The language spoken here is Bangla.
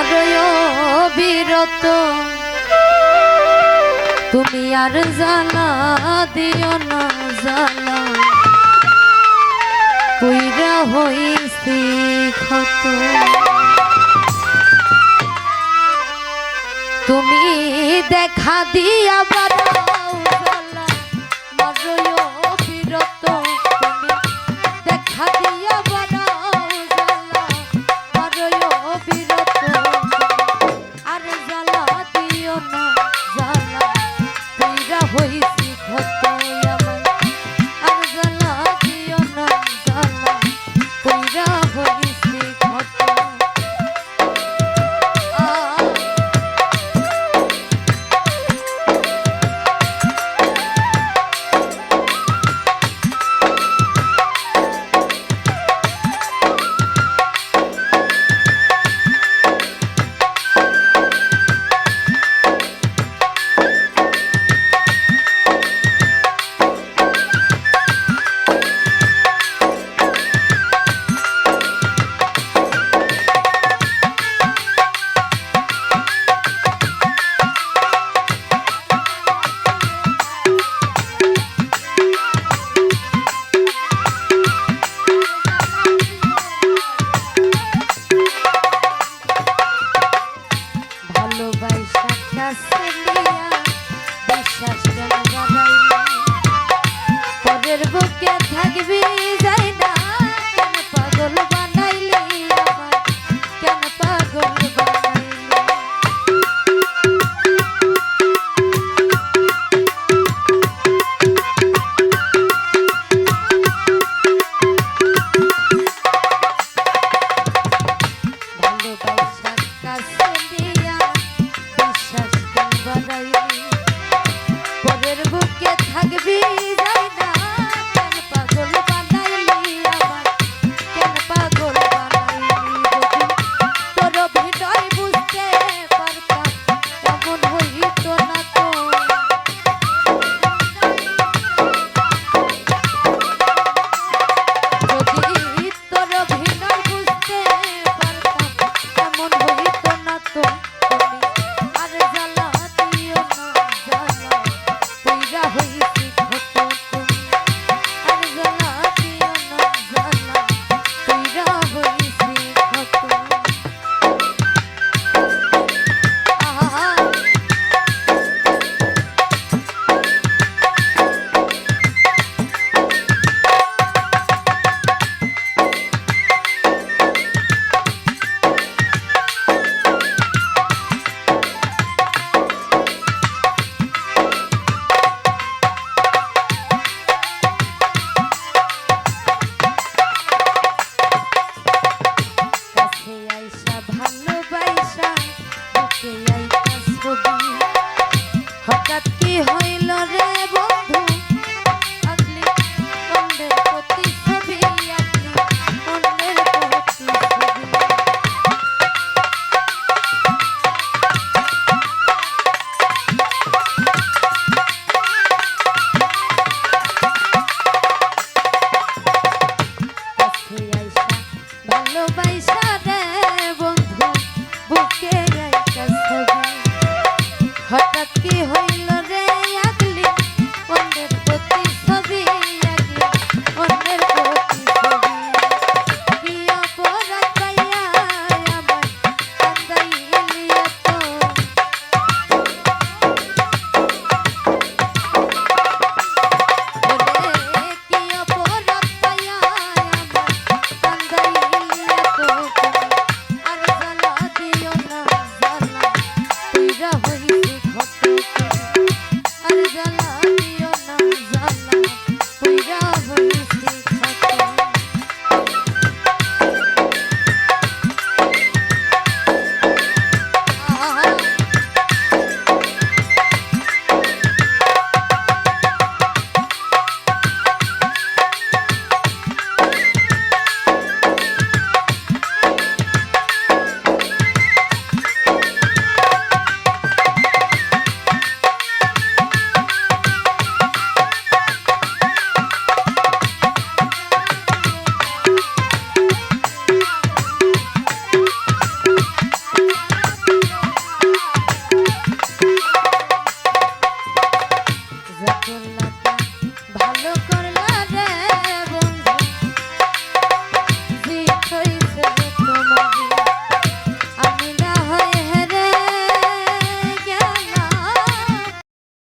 তোমারই অবিরত তুমি আর জ্বালা দিও না জ্বালা কইরা হইছি ক্ষত তুমি দেখা দিয়া বাড়াও জ্বালা তোমারই অবিরত তুমি দেখা দিয়া বাড়াও জ্বালা তোমারই অবিরত আর জ্বালা দিও না জ্বালা কইরা হইছি ক্ষত আমায় আর জ্বালা দিও না জ্বালা কইরা হইছি ক্ষত পরের বুকে থাকবি যাই না কেন পাগল বানাইলি আমার কেন পাগল বানাইলি ভালোবাসা কাছে দিয়া বিশ্বাস কেন বানাইলি পরের বুকে থাকবি যাই না কেন পাগল বানাইলি আমার কেন পাগল বানাইলি তোর অভিনয় বুঝতে পারতাম এমন হইত না তো যদি তোর অভিনয় বুঝতে পারতাম এমন হইত না তো আর জ্বালা দিও না জ্বালা কইরা হইছি ক্ষত আর জ্বালা দিও না জ্বালা কইরা হইছি ক্ষত আহা হঠাৎ কি হইল রে বন্ধু আগলি অন্যের প্রতি ছবি আগলি অন্যের প্রতি ছবি ভালোবাসা রে বন্ধু বুকে আইতা ছবি হঠাৎ কি হই